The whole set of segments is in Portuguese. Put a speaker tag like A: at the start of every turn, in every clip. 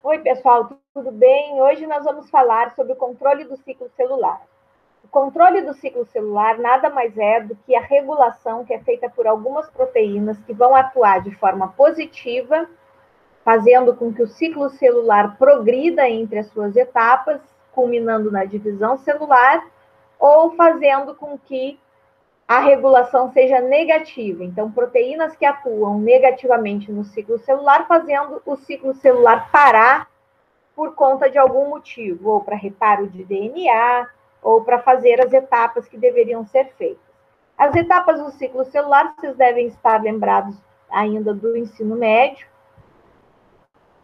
A: Oi, pessoal, tudo bem? Hoje nós vamos falar sobre o controle do ciclo celular. O controle do ciclo celular nada mais é do que a regulação que é feita por algumas proteínas que vão atuar de forma positiva, fazendo com que o ciclo celular progrida entre as suas etapas, culminando na divisão celular, ou fazendo com que a regulação seja negativa. Então, proteínas que atuam negativamente no ciclo celular, fazendo o ciclo celular parar por conta de algum motivo, ou para reparo de DNA, ou para fazer as etapas que deveriam ser feitas. As etapas do ciclo celular, vocês devem estar lembrados ainda do ensino médio,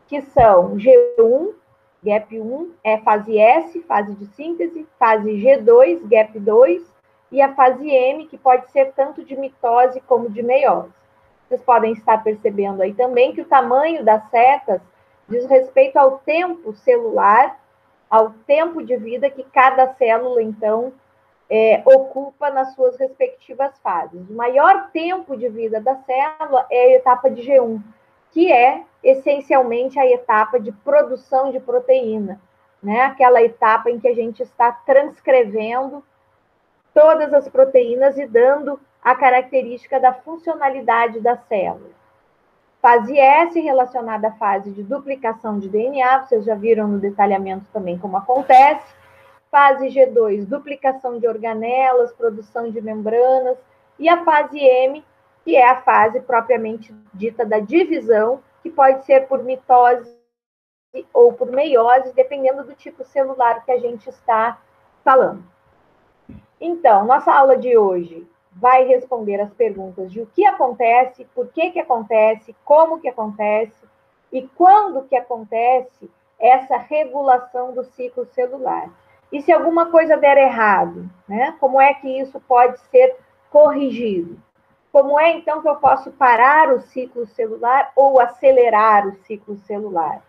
A: que são G1, GAP1, fase S, fase de síntese, fase G2, GAP2, e a fase M, que pode ser tanto de mitose como de meiose. Vocês podem estar percebendo aí também que o tamanho das setas diz respeito ao tempo celular, ao tempo de vida que cada célula, então, ocupa nas suas respectivas fases. O maior tempo de vida da célula é a etapa de G1, que é essencialmente a etapa de produção de proteína, né? Aquela etapa em que a gente está transcrevendo todas as proteínas e dando a característica da funcionalidade da célula. Fase S, relacionada à fase de duplicação de DNA, vocês já viram no detalhamento também como acontece. Fase G2, duplicação de organelas, produção de membranas. E a fase M, que é a fase propriamente dita da divisão, que pode ser por mitose ou por meiose, dependendo do tipo celular que a gente está falando. Então, nossa aula de hoje vai responder as perguntas de o que acontece, por que acontece, como que acontece e quando que acontece essa regulação do ciclo celular. E se alguma coisa der errado, né? Como é que isso pode ser corrigido? Como é, então, que eu posso parar o ciclo celular ou acelerar o ciclo celular?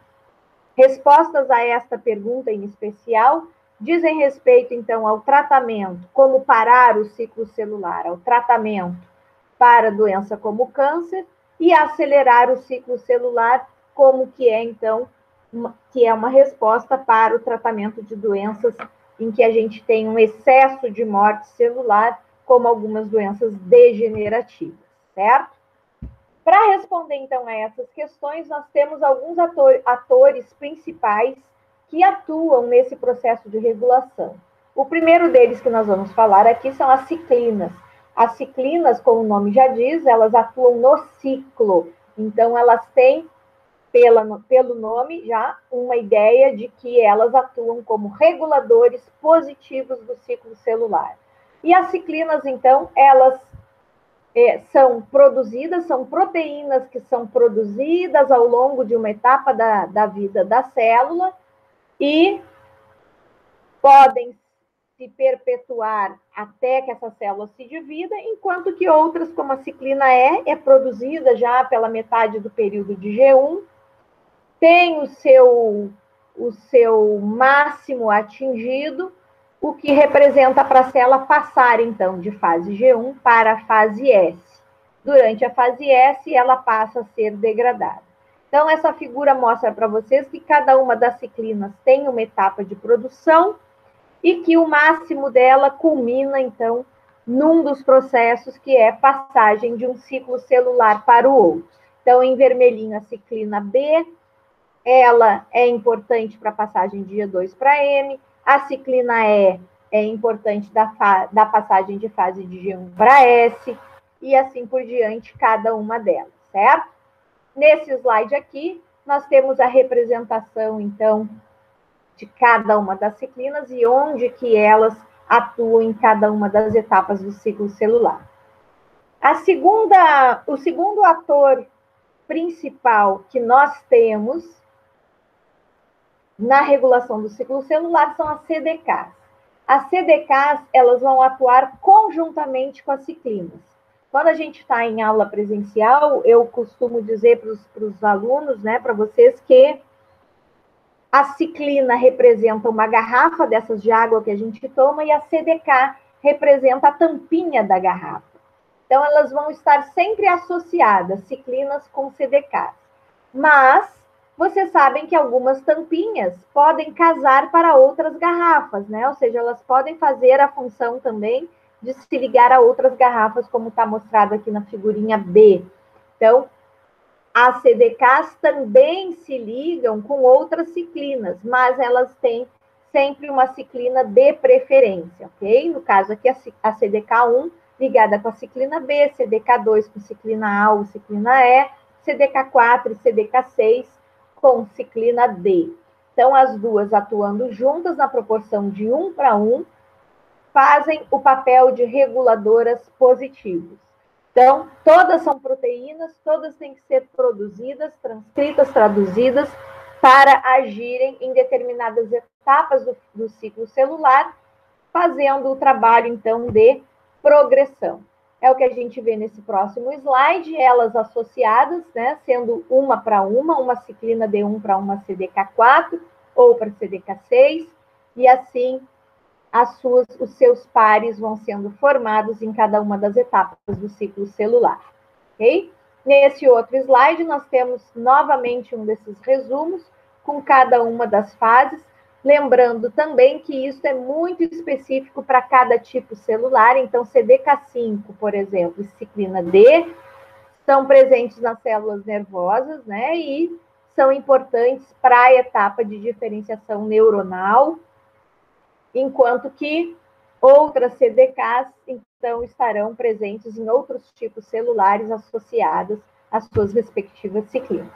A: Respostas a esta pergunta em especial dizem respeito, então, ao tratamento, como parar o ciclo celular, ao tratamento para doença como câncer e acelerar o ciclo celular, como que é, então, que é uma resposta para o tratamento de doenças em que a gente tem um excesso de morte celular, como algumas doenças degenerativas, certo? Para responder, então, a essas questões, nós temos alguns atores principais que atuam nesse processo de regulação. O primeiro deles que nós vamos falar aqui são as ciclinas. As ciclinas, como o nome já diz, elas atuam no ciclo. Então, elas têm, pelo nome, já uma ideia de que elas atuam como reguladores positivos do ciclo celular. E as ciclinas, então, elas são produzidas, são proteínas que são produzidas ao longo de uma etapa da vida da célula e podem se perpetuar até que essa célula se divida, enquanto que outras, como a ciclina E, é produzida já pela metade do período de G1, tem o seu máximo atingido, o que representa para a célula passar, então, de fase G1 para a fase S. Durante a fase S, ela passa a ser degradada. Então, essa figura mostra para vocês que cada uma das ciclinas tem uma etapa de produção e que o máximo dela culmina, então, num dos processos que é passagem de um ciclo celular para o outro. Então, em vermelhinho, a ciclina B, ela é importante para a passagem de G2 para M, a ciclina E é importante da passagem de fase de G1 para S, e assim por diante, cada uma delas, certo? Nesse slide aqui, nós temos a representação, então, de cada uma das ciclinas e onde que elas atuam em cada uma das etapas do ciclo celular. O segundo ator principal que nós temos na regulação do ciclo celular são as CDKs. As CDKs, elas vão atuar conjuntamente com as ciclinas. Quando a gente está em aula presencial, eu costumo dizer para os alunos, né, para vocês, que a ciclina representa uma garrafa dessas de água que a gente toma e a CDK representa a tampinha da garrafa. Então, elas vão estar sempre associadas, ciclinas com CDKs. Mas Vocês sabem que algumas tampinhas podem casar para outras garrafas, né? Ou seja, elas podem fazer a função também de se ligar a outras garrafas, como está mostrado aqui na figurinha B. Então, as CDKs também se ligam com outras ciclinas, mas elas têm sempre uma ciclina de preferência, ok? No caso aqui, a CDK1 ligada com a ciclina B, CDK2 com ciclina A ou ciclina E, CDK4 e CDK6 com ciclina D. Então, as duas atuando juntas na proporção de 1:1, fazem o papel de reguladoras positivos. Então, todas são proteínas, todas têm que ser produzidas, transcritas, traduzidas, para agirem em determinadas etapas do ciclo celular, fazendo o trabalho, então, de progressão. É o que a gente vê nesse próximo slide, elas associadas, né, sendo uma para uma ciclina D1 para uma CDK4 ou para CDK6, e assim os seus pares vão sendo formados em cada uma das etapas do ciclo celular. Ok? Nesse outro slide, nós temos novamente um desses resumos com cada uma das fases, lembrando também que isso é muito específico para cada tipo celular. Então, CDK5, por exemplo, e ciclina D, são presentes nas células nervosas, né? E são importantes para a etapa de diferenciação neuronal, enquanto que outras CDKs, então, estarão presentes em outros tipos celulares associados às suas respectivas ciclinas.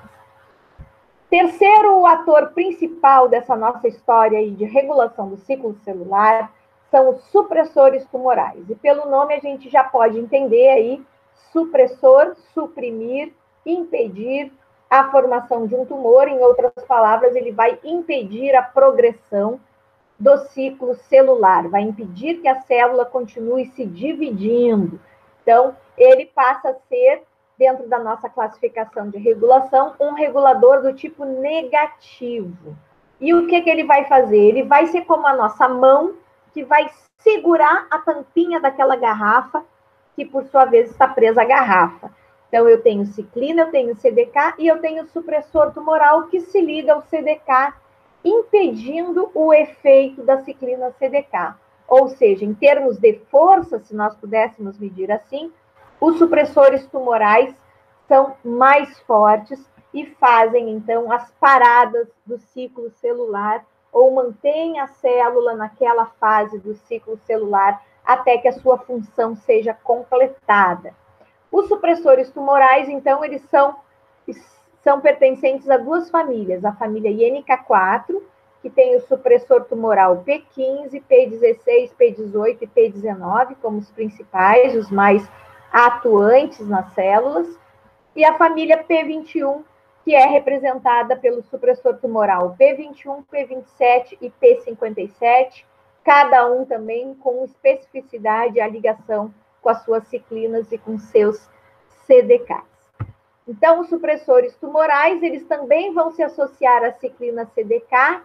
A: Terceiro ator principal dessa nossa história aí de regulação do ciclo celular são os supressores tumorais. E pelo nome a gente já pode entender aí, supressor, suprimir, impedir a formação de um tumor. Em outras palavras, ele vai impedir a progressão do ciclo celular, vai impedir que a célula continue se dividindo. Então, ele passa a ser, dentro da nossa classificação de regulação, um regulador do tipo negativo. E o que ele vai fazer? Ele vai ser como a nossa mão, que vai segurar a tampinha daquela garrafa, que por sua vez está presa à garrafa. Então, eu tenho ciclina, eu tenho CDK e eu tenho supressor tumoral que se liga ao CDK, impedindo o efeito da ciclina CDK. Ou seja, em termos de força, se nós pudéssemos medir assim, os supressores tumorais são mais fortes e fazem, então, as paradas do ciclo celular ou mantêm a célula naquela fase do ciclo celular até que a sua função seja completada. Os supressores tumorais, então, eles são pertencentes a duas famílias, a família INK4, que tem o supressor tumoral P15, P16, P18 e P19 como os principais, os mais atuantes nas células, e a família P21, que é representada pelo supressor tumoral P21, P27 e P57, cada um também com especificidade a ligação com as suas ciclinas e com seus CDKs. Então, os supressores tumorais, eles também vão se associar à ciclina CDK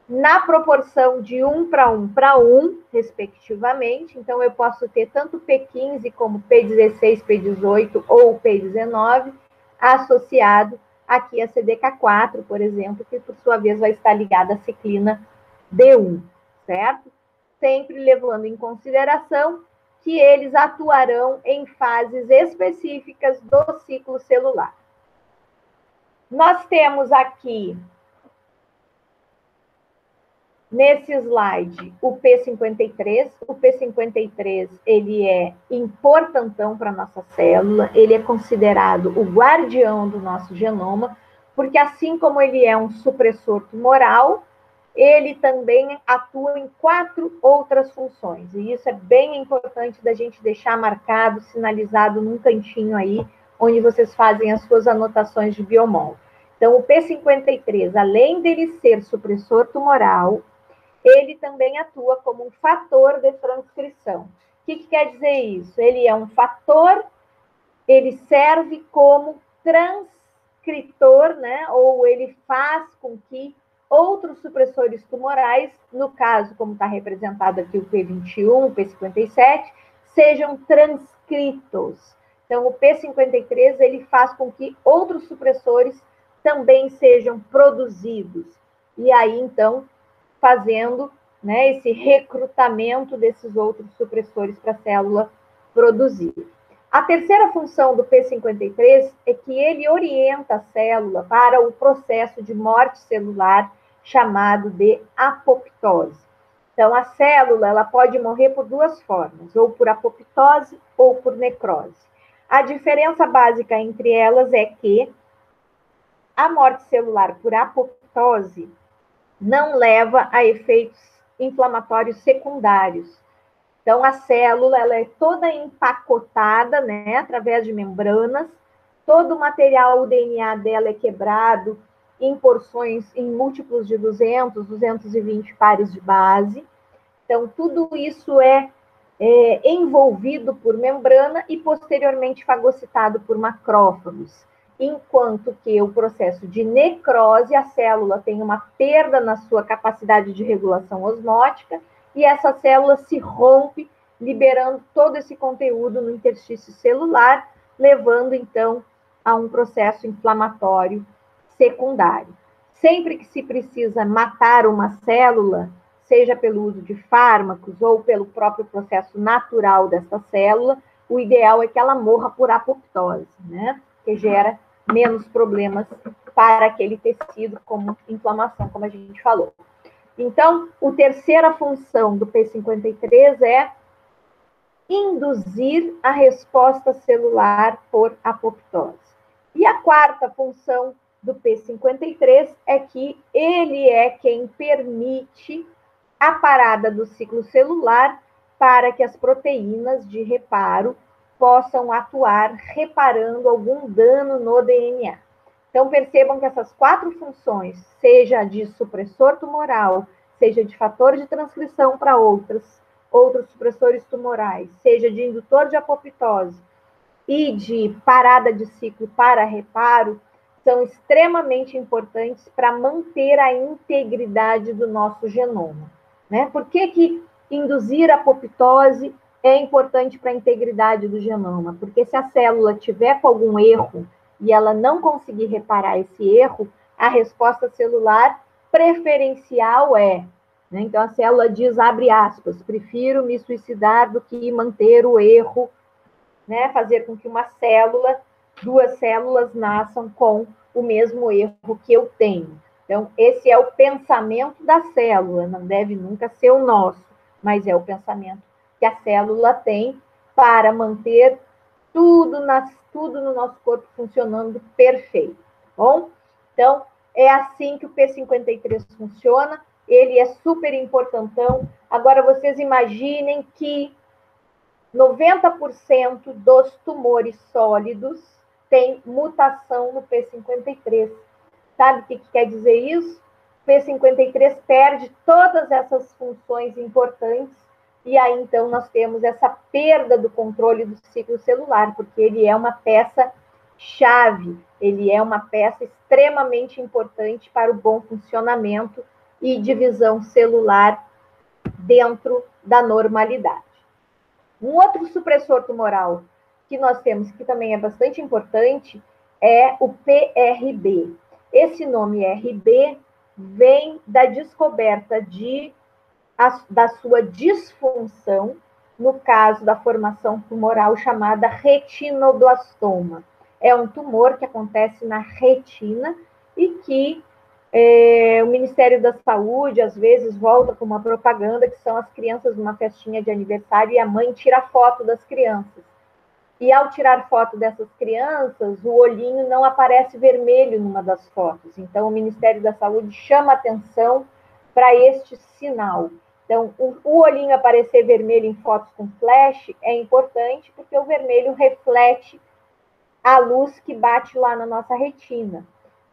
A: na proporção de 1:1, respectivamente. Então, eu posso ter tanto P15 como P16, P18 ou P19 associado aqui a CDK4, por exemplo, que por sua vez vai estar ligada à ciclina D1, certo? Sempre levando em consideração que eles atuarão em fases específicas do ciclo celular. Nós temos aqui, nesse slide, o P53. O P53, ele é importantão para a nossa célula, ele é considerado o guardião do nosso genoma, porque assim como ele é um supressor tumoral, ele também atua em 4 outras funções. E isso é bem importante da gente deixar marcado, sinalizado num cantinho aí, onde vocês fazem as suas anotações de biomol. Então, o P53, além dele ser supressor tumoral, ele também atua como um fator de transcrição. O que quer dizer isso? Ele é um fator, ele serve como transcritor, né? Ou ele faz com que outros supressores tumorais, no caso, como está representado aqui o P21, o P57, sejam transcritos. Então, o P53, ele faz com que outros supressores também sejam produzidos. E aí, então, fazendo, né, esse recrutamento desses outros supressores para a célula produzir. A terceira função do P53 é que ele orienta a célula para o processo de morte celular chamado de apoptose. Então, a célula ela pode morrer por duas formas, ou por apoptose ou por necrose. A diferença básica entre elas é que a morte celular por apoptose não leva a efeitos inflamatórios secundários. Então, a célula ela é toda empacotada, né, através de membranas, todo o material, o DNA dela é quebrado em porções, em múltiplos de 200, 220 pares de base. Então, tudo isso é envolvido por membrana e posteriormente fagocitado por macrófagos. Enquanto que o processo de necrose, a célula tem uma perda na sua capacidade de regulação osmótica e essa célula se rompe, liberando todo esse conteúdo no interstício celular, levando então a um processo inflamatório secundário. Sempre que se precisa matar uma célula, seja pelo uso de fármacos ou pelo próprio processo natural dessa célula, o ideal é que ela morra por apoptose, né? Que gera menos problemas para aquele tecido, como inflamação, como a gente falou. Então, a terceira função do P53 é induzir a resposta celular por apoptose. E a quarta função do P53 é que ele é quem permite a parada do ciclo celular para que as proteínas de reparo possam atuar reparando algum dano no DNA. Então, percebam que essas quatro funções, seja de supressor tumoral, seja de fator de transcrição para outros supressores tumorais, seja de indutor de apoptose e de parada de ciclo para reparo, são extremamente importantes para manter a integridade do nosso genoma. Né? Por que induzir a apoptose é importante para a integridade do genoma? Porque se a célula tiver com algum erro e ela não conseguir reparar esse erro, a resposta celular preferencial é, né? Então a célula diz, abre aspas, prefiro me suicidar do que manter o erro, né? Fazer com que duas células nasçam com o mesmo erro que eu tenho. Então, esse é o pensamento da célula, não deve nunca ser o nosso, mas é o pensamento que a célula tem para manter tudo no nosso corpo funcionando perfeito. Bom, então, é assim que o P53 funciona, ele é super importantão. Agora, vocês imaginem que 90% dos tumores sólidos têm mutação no P53. Sabe o que quer dizer isso? O P53 perde todas essas funções importantes e aí, então, nós temos essa perda do controle do ciclo celular, porque ele é uma peça-chave, ele é uma peça extremamente importante para o bom funcionamento e divisão celular dentro da normalidade. Um outro supressor tumoral que nós temos, que também é bastante importante, é o PRB. Esse nome RB vem da descoberta da sua disfunção, no caso da formação tumoral chamada retinoblastoma. É um tumor que acontece na retina e que o Ministério da Saúde, às vezes, volta com uma propaganda que são as crianças numa festinha de aniversário e a mãe tira foto das crianças. E ao tirar foto dessas crianças, o olhinho não aparece vermelho numa das fotos. Então, o Ministério da Saúde chama atenção para este sinal. Então, o olhinho aparecer vermelho em fotos com flash é importante porque o vermelho reflete a luz que bate lá na nossa retina.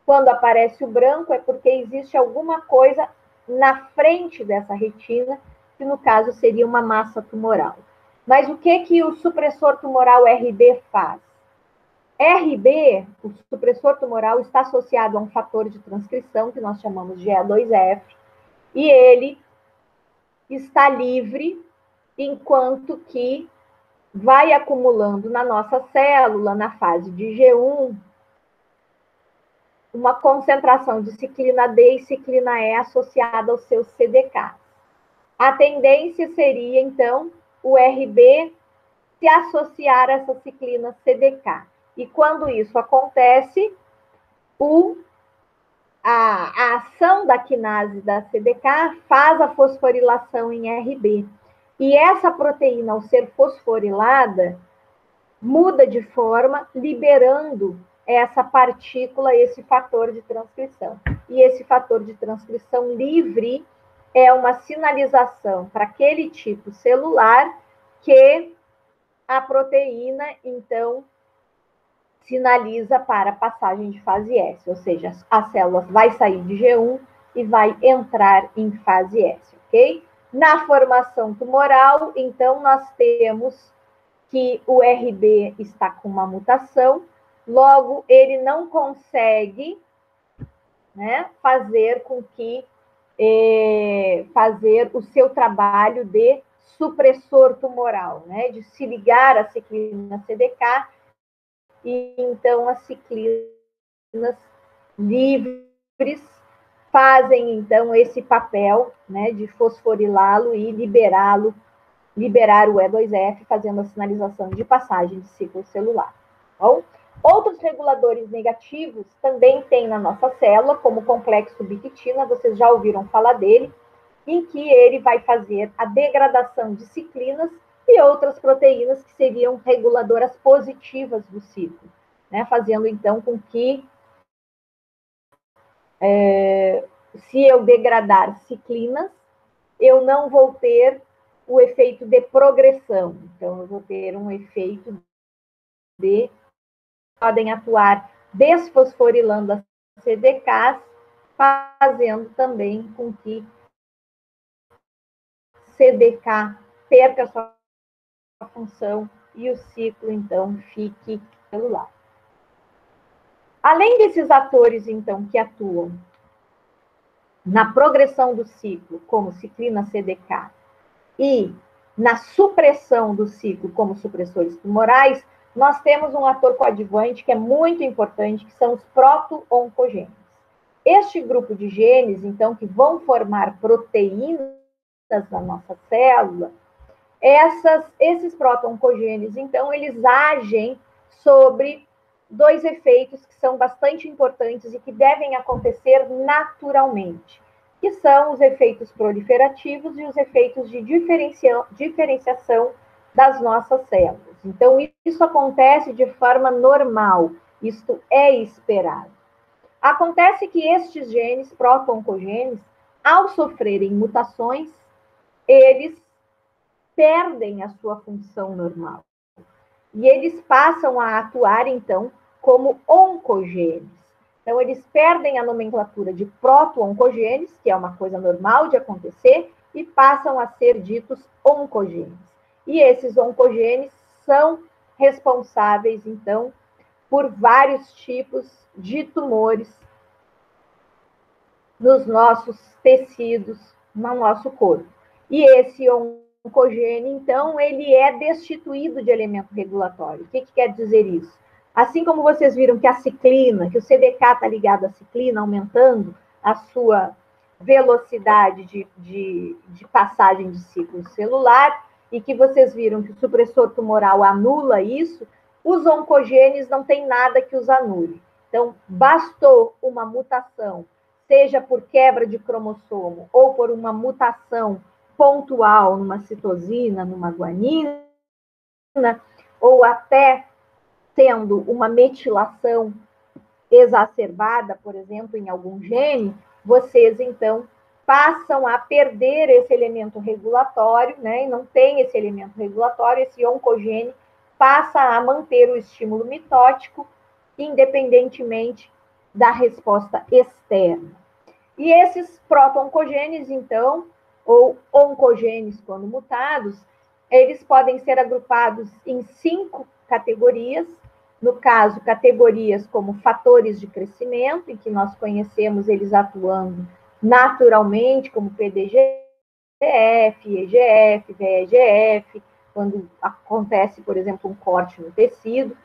A: Quando aparece o branco é porque existe alguma coisa na frente dessa retina, que no caso seria uma massa tumoral. Mas o que o supressor tumoral RB faz? RB, o supressor tumoral, está associado a um fator de transcrição, que nós chamamos de E2F, e ele está livre, enquanto que vai acumulando na nossa célula, na fase de G1, uma concentração de ciclina D e ciclina E associada aos seus CDK. A tendência seria, então, o RB se associar a essa ciclina CDK. E quando isso acontece, a ação da quinase da CDK faz a fosforilação em RB. E essa proteína, ao ser fosforilada, muda de forma, liberando essa partícula, esse fator de transcrição. E esse fator de transcrição livre é uma sinalização para aquele tipo celular que a proteína, então, sinaliza para a passagem de fase S, ou seja, a célula vai sair de G1 e vai entrar em fase S, ok? Na formação tumoral, então, nós temos que o RB está com uma mutação, logo, ele não consegue, né, fazer com que fazer o seu trabalho de supressor tumoral, né, de se ligar à ciclina CDK, e então as ciclinas livres fazem então esse papel, né, de fosforilá-lo e liberar o E2F, fazendo a sinalização de passagem de ciclo celular. Bom, outros reguladores negativos também tem na nossa célula, como o complexo biquitina, vocês já ouviram falar dele, em que ele vai fazer a degradação de ciclinas e outras proteínas que seriam reguladoras positivas do ciclo, né? Fazendo então com que, se eu degradar ciclinas, eu não vou ter o efeito de progressão. Então, eu vou ter um efeito de podem atuar desfosforilando as CDKs, fazendo também com que CDK perca sua função e o ciclo, então, fique celular. Além desses atores, então, que atuam na progressão do ciclo, como ciclina CDK, e na supressão do ciclo, como supressores tumorais, nós temos um ator coadjuvante que é muito importante, que são os proto-oncogenes. Este grupo de genes, então, que vão formar proteínas da nossa célula, esses proto-oncogenes, então, eles agem sobre dois efeitos que são bastante importantes e que devem acontecer naturalmente, que são os efeitos proliferativos e os efeitos de diferenciação das nossas células. Então, isso acontece de forma normal, isto é esperado. Acontece que estes genes, proto-oncogenes, ao sofrerem mutações, eles perdem a sua função normal. E eles passam a atuar, então, como oncogenes. Então, eles perdem a nomenclatura de proto-oncogenes, que é uma coisa normal de acontecer, e passam a ser ditos oncogenes. E esses oncogenes são responsáveis, então, por vários tipos de tumores nos nossos tecidos, no nosso corpo. E esse oncogene, então, ele é destituído de elemento regulatório. O que quer dizer isso? Assim como vocês viram que a ciclina, que o CDK está ligado à ciclina, aumentando a sua velocidade de passagem de ciclo celular, e que vocês viram que o supressor tumoral anula isso, os oncogenes não tem nada que os anule. Então, bastou uma mutação, seja por quebra de cromossomo ou por uma mutação pontual numa citosina, numa guanina, ou até tendo uma metilação exacerbada, por exemplo, em algum gene, vocês, então, passam a perder esse elemento regulatório, né? E não tem esse elemento regulatório, esse oncogene passa a manter o estímulo mitótico, independentemente da resposta externa. E esses proto-oncogenes, então, ou oncogenes quando mutados, eles podem ser agrupados em 5 categorias. No caso, categorias como fatores de crescimento, em que nós conhecemos eles atuando naturalmente, como PDGF, EGF, VEGF, quando acontece, por exemplo, um corte no tecido,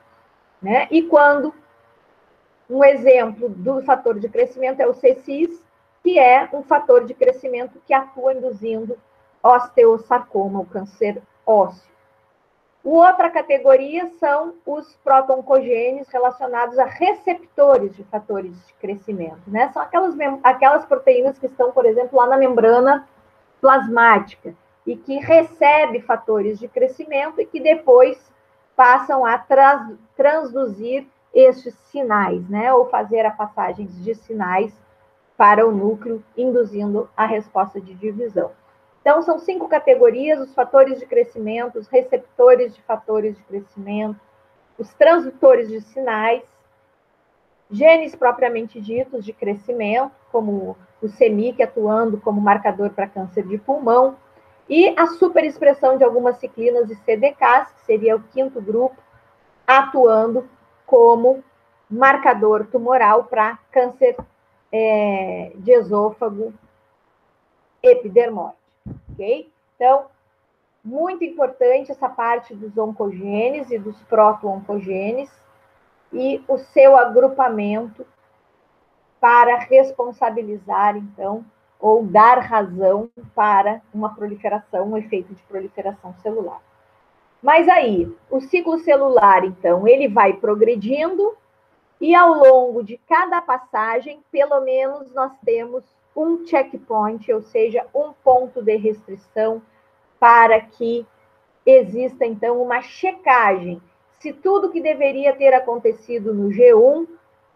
A: né? E quando Um exemplo do fator de crescimento é o C6, que é um fator de crescimento que atua induzindo osteosarcoma, o câncer ósseo. Outra categoria são os proto-oncogenes relacionados a receptores de fatores de crescimento, né? São aquelas proteínas que estão, por exemplo, lá na membrana plasmática e que recebe fatores de crescimento e que depois passam a transduzir estes sinais, né? Ou fazer a passagem de sinais para o núcleo, induzindo a resposta de divisão. Então, são 5 categorias: os fatores de crescimento, os receptores de fatores de crescimento, os transdutores de sinais, genes propriamente ditos de crescimento, como o CEMIC atuando como marcador para câncer de pulmão, e a superexpressão de algumas ciclinas e CDKs, que seria o 5º grupo, atuando como marcador tumoral para câncer de esôfago epidermóide. Ok? Então, muito importante essa parte dos oncogenes e dos proto-oncogenes e o seu agrupamento para responsabilizar, então, ou dar razão para uma proliferação, um efeito de proliferação celular. Mas aí, o ciclo celular, então, ele vai progredindo e ao longo de cada passagem, pelo menos nós temos um checkpoint, ou seja, um ponto de restrição para que exista, então, uma checagem. Se tudo que deveria ter acontecido no G1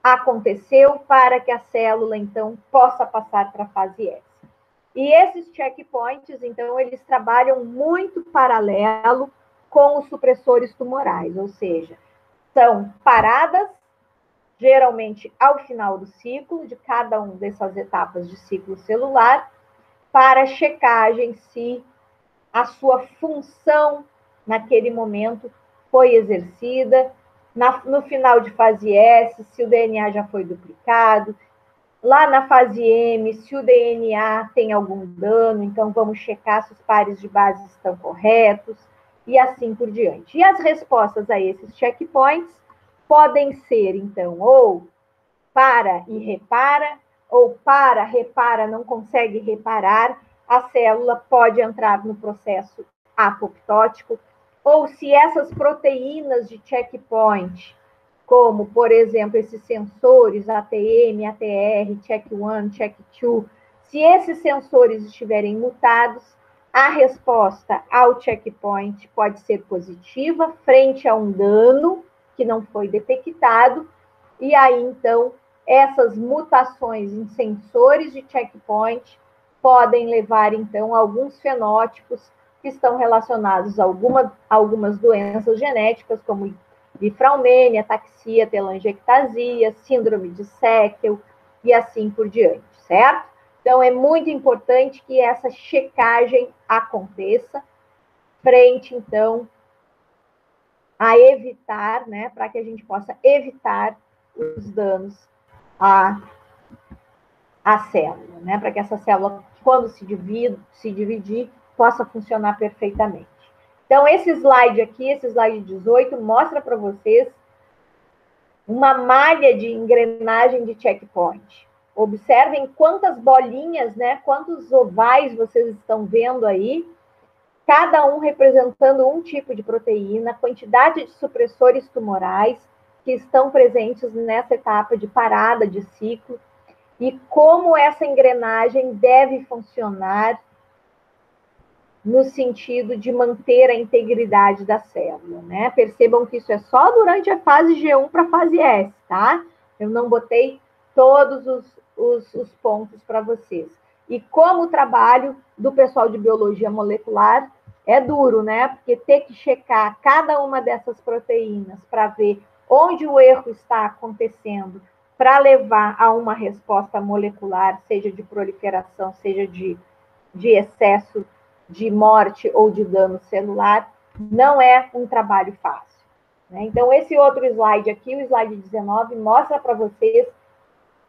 A: aconteceu para que a célula, então, possa passar para a fase S. E esses checkpoints, então, eles trabalham muito paralelo com os supressores tumorais, ou seja, são paradas, geralmente ao final do ciclo, de cada uma dessas etapas de ciclo celular, para checagem se a sua função naquele momento foi exercida, no final de fase S, se o DNA já foi duplicado, lá na fase M, se o DNA tem algum dano, então vamos checar se os pares de base estão corretos, e assim por diante. E as respostas a esses checkpoints podem ser, então, ou para e repara, ou para, repara, não consegue reparar, a célula pode entrar no processo apoptótico, ou se essas proteínas de checkpoint, como, por exemplo, esses sensores ATM, ATR, check1, check2, se esses sensores estiverem mutados, a resposta ao checkpoint pode ser positiva frente a um dano que não foi detectado, e aí, então, essas mutações em sensores de checkpoint podem levar, então, a alguns fenótipos que estão relacionados a algumas doenças genéticas, como bifraumênia, ataxia, telangiectasia, síndrome de Séquel e assim por diante, certo? Então, é muito importante que essa checagem aconteça frente, então, a evitar, né, para que a gente possa evitar os danos à célula, né, para que essa célula, quando se dividir, possa funcionar perfeitamente. Então, esse slide aqui, esse slide 18, mostra para vocês uma malha de engrenagem de checkpoint. Observem quantas bolinhas, né, quantos ovais vocês estão vendo aí, cada um representando um tipo de proteína, quantidade de supressores tumorais que estão presentes nessa etapa de parada de ciclo, e como essa engrenagem deve funcionar no sentido de manter a integridade da célula, né? Percebam que isso é só durante a fase G1 para a fase S, tá? Eu não botei todos os pontos para vocês. E como o trabalho do pessoal de biologia molecular é duro, né? Porque ter que checar cada uma dessas proteínas para ver onde o erro está acontecendo, para levar a uma resposta molecular, seja de proliferação, seja de excesso de morte ou de dano celular, não é um trabalho fácil, né? Então, esse outro slide aqui, o slide 19, mostra para vocês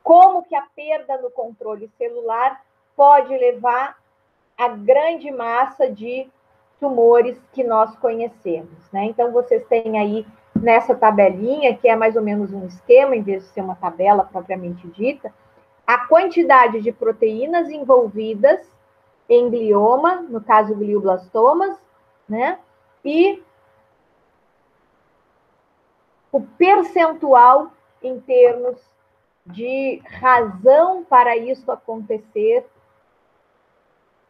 A: como que a perda no controle celular pode levar a grande massa de tumores que nós conhecemos, né? Então, vocês têm aí nessa tabelinha, que é mais ou menos um esquema, em vez de ser uma tabela propriamente dita, a quantidade de proteínas envolvidas em glioma, no caso glioblastomas, né? E o percentual em termos de razão para isso acontecer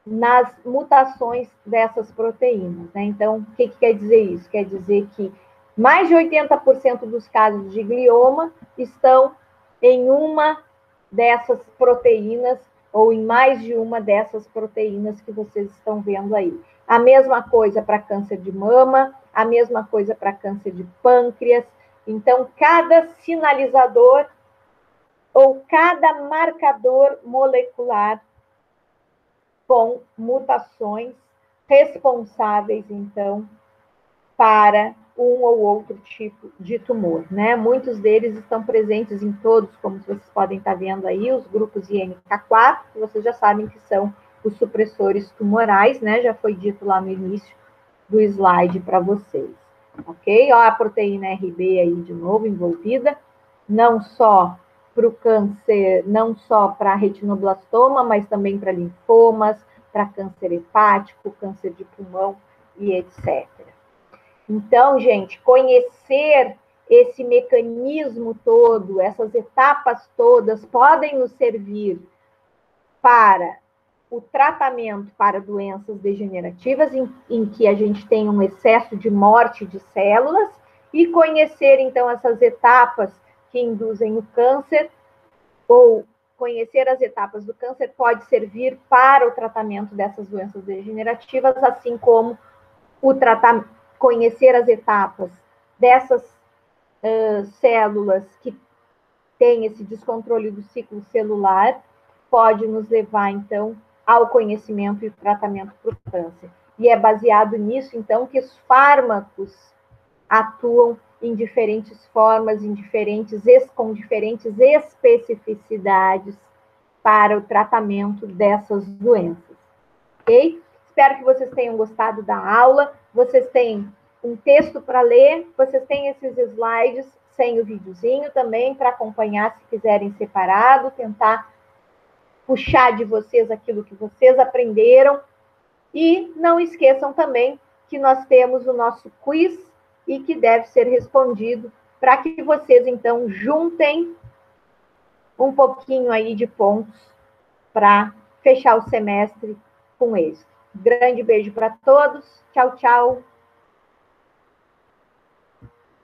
A: nas mutações dessas proteínas, né? Então, o que quer dizer isso? Quer dizer que mais de 80% dos casos de glioma estão em uma dessas proteínas ou em mais de uma dessas proteínas que vocês estão vendo aí. A mesma coisa para câncer de mama, a mesma coisa para câncer de pâncreas. Então, cada sinalizador ou cada marcador molecular com mutações responsáveis, então, para um ou outro tipo de tumor, né? Muitos deles estão presentes em todos, como vocês podem estar vendo aí, os grupos INK4, que vocês já sabem que são os supressores tumorais, né? Já foi dito lá no início do slide para vocês, ok? Ó, a proteína RB aí de novo envolvida, não só para o câncer, não só para retinoblastoma, mas também para linfomas, para câncer hepático, câncer de pulmão e etc. Então, gente, conhecer esse mecanismo todo, essas etapas todas, podem nos servir para o tratamento para doenças degenerativas, em que a gente tem um excesso de morte de células, e conhecer, então, essas etapas que induzem o câncer, ou conhecer as etapas do câncer pode servir para o tratamento dessas doenças degenerativas, assim como conhecer as etapas dessas células que têm esse descontrole do ciclo celular, pode nos levar, então, ao conhecimento e tratamento para o câncer. E é baseado nisso, então, que os fármacos atuam em diferentes formas, com diferentes especificidades para o tratamento dessas doenças, ok? Espero que vocês tenham gostado da aula. Vocês têm um texto para ler, vocês têm esses slides sem o videozinho também para acompanhar, se quiserem separado, tentar puxar de vocês aquilo que vocês aprenderam. E não esqueçam também que nós temos o nosso quiz e que deve ser respondido para que vocês, então, juntem um pouquinho aí de pontos para fechar o semestre com êxito. Grande beijo para todos. Tchau, tchau.